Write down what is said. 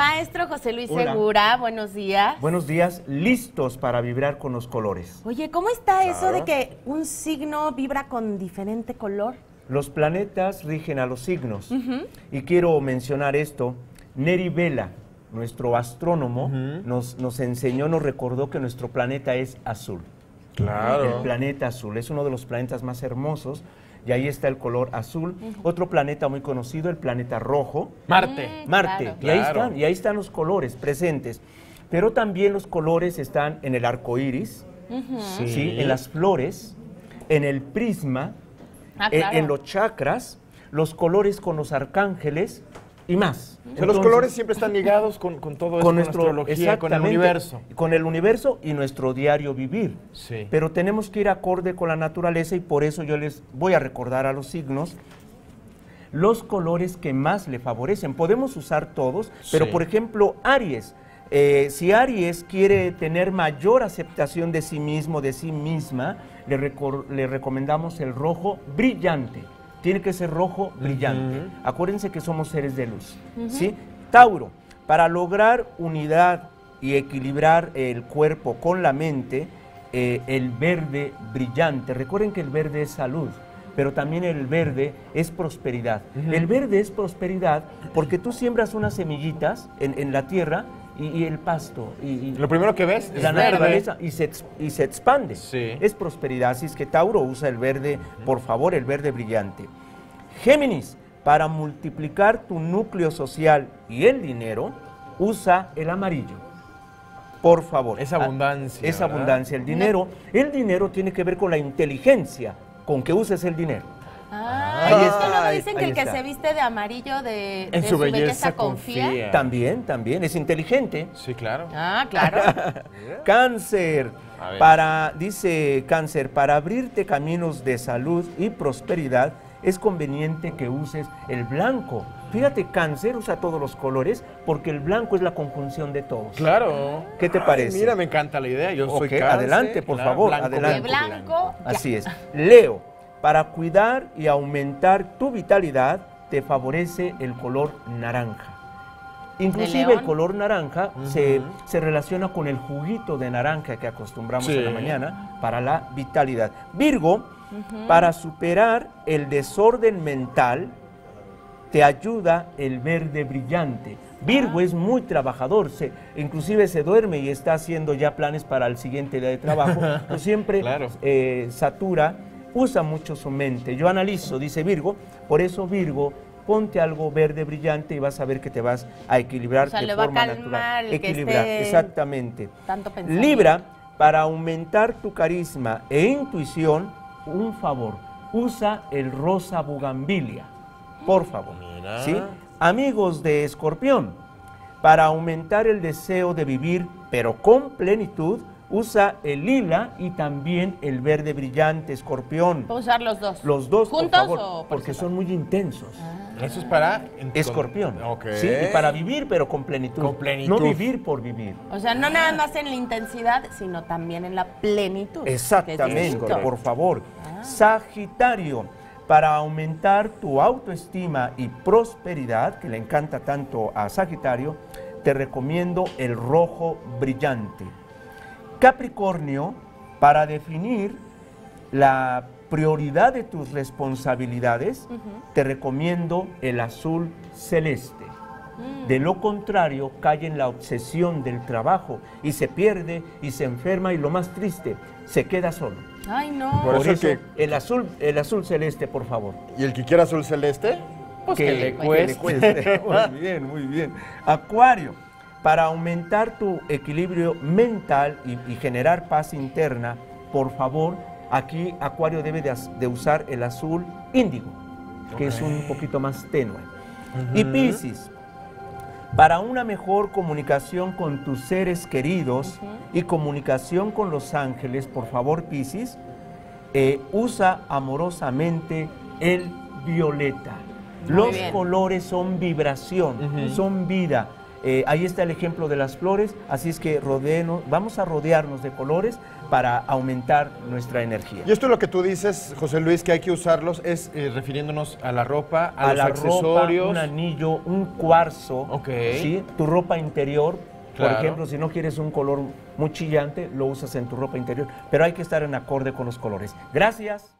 Maestro José Luis Hola. Segura, buenos días. Buenos días, listos para vibrar con los colores. Oye, ¿cómo está eso de que un signo vibra con diferente color? Los planetas rigen a los signos. Y quiero mencionar esto. Neri Vela, nuestro astrónomo, nos enseñó, nos recordó que nuestro planeta es azul. Claro. El planeta azul es uno de los planetas más hermosos. Y ahí está el color azul. Otro planeta muy conocido, el planeta rojo. Marte. Marte. Claro. Y ahí están los colores presentes. Pero también los colores están en el arco iris, ¿sí? En las flores, en el prisma, Claro. en los chakras, los colores con los arcángeles y más. O sea, los colores siempre están ligados con todo esto, con la astrología, con el exactamente, universo. Con el universo y nuestro diario vivir. Sí. Pero tenemos que ir acorde con la naturaleza y por eso yo les voy a recordar a los signos los colores que más le favorecen. Podemos usar todos, pero Sí. por ejemplo, Aries. Si Aries quiere tener mayor aceptación de sí mismo, de sí misma, le recomendamos el rojo brillante. Tiene que ser rojo brillante. Acuérdense que somos seres de luz. ¿Sí? Tauro, para lograr unidad y equilibrar el cuerpo con la mente, el verde brillante. Recuerden que el verde es salud, pero también el verde es prosperidad. El verde es prosperidad porque tú siembras unas semillitas en la tierra y el pasto. Y Lo primero que ves es la verde. naturaleza y se expande. Sí. Es prosperidad. Así es que Tauro usa el verde, por favor, el verde brillante. Géminis, para multiplicar tu núcleo social y el dinero, usa el amarillo. Por favor. Es abundancia, Es ¿verdad? abundancia. El dinero tiene que ver con la inteligencia, con que uses el dinero. Ahí Ahí es que está. luego dicen que Ahí el que está. se viste de amarillo En su belleza confía. También, es inteligente. Sí, claro. Ah, claro. Cáncer, A ver. dice Cáncer, para abrirte caminos de salud y prosperidad es conveniente que uses el blanco. Fíjate, Cáncer usa todos los colores porque el blanco es la conjunción de todos. Claro. ¿Qué te parece? Mira, me encanta la idea. Yo soy Ok, Cáncer. adelante, por favor, blanco, adelante. De blanco. Así es. Leo, para cuidar y aumentar tu vitalidad, te favorece el color naranja. Inclusive león? el color naranja se relaciona con el juguito de naranja que acostumbramos Sí. en la mañana para la vitalidad. Virgo, para superar el desorden mental, te ayuda el verde brillante. Virgo es muy trabajador, inclusive se duerme y está haciendo ya planes para el siguiente día de trabajo. Pues siempre Claro. satura, usa mucho su mente. Yo analizo, dice Virgo, por eso Virgo, ponte algo verde brillante y vas a ver que te vas a equilibrar O sea, de le va a forma calmar natural. el que Equilibrar, esté exactamente. tanto pensamiento. Libra, para aumentar tu carisma e intuición, un favor, usa el rosa bugambilia, por favor. Mira. ¿Sí? Amigos de Escorpión, para aumentar el deseo de vivir, pero con plenitud, usa el lila y también el verde brillante, Escorpión. ¿Puedo usar los dos? Los dos, ¿Juntos por favor, o por porque separado? son muy intensos. Eso es para... Escorpión. Ok. ¿Sí? Y para vivir, pero con plenitud. Con plenitud. No vivir por vivir. O sea, no nada más en la intensidad, sino también en la plenitud. que es Exactamente, distinto. por favor. Sagitario, para aumentar tu autoestima y prosperidad, que le encanta tanto a Sagitario, te recomiendo el rojo brillante. Capricornio, para definir la prioridad de tus responsabilidades, te recomiendo el azul celeste. De lo contrario, cae en la obsesión del trabajo y se pierde y se enferma y lo más triste, se queda solo. Ay, no. Por Por eso eso, que- el azul celeste, por favor. ¿Y el que quiera azul celeste? Pues que le cueste. cueste. Muy bien, muy bien. Acuario, para aumentar tu equilibrio mental y generar paz interna, por favor, aquí Acuario debe de usar el azul índigo, que es un poquito más tenue. Y Piscis, para una mejor comunicación con tus seres queridos y comunicación con los ángeles, por favor, Piscis, usa amorosamente el violeta. Muy Los bien. colores son vibración, son vida. Ahí está el ejemplo de las flores, así es que vamos a rodearnos de colores para aumentar nuestra energía. Y esto es lo que tú dices, José Luis, que hay que usarlos, es refiriéndonos a la ropa, a los accesorios. Ropa, un anillo, un cuarzo, ¿sí? Tu ropa interior, por ejemplo, si no quieres un color muy chillante, lo usas en tu ropa interior, pero hay que estar en acorde con los colores. Gracias.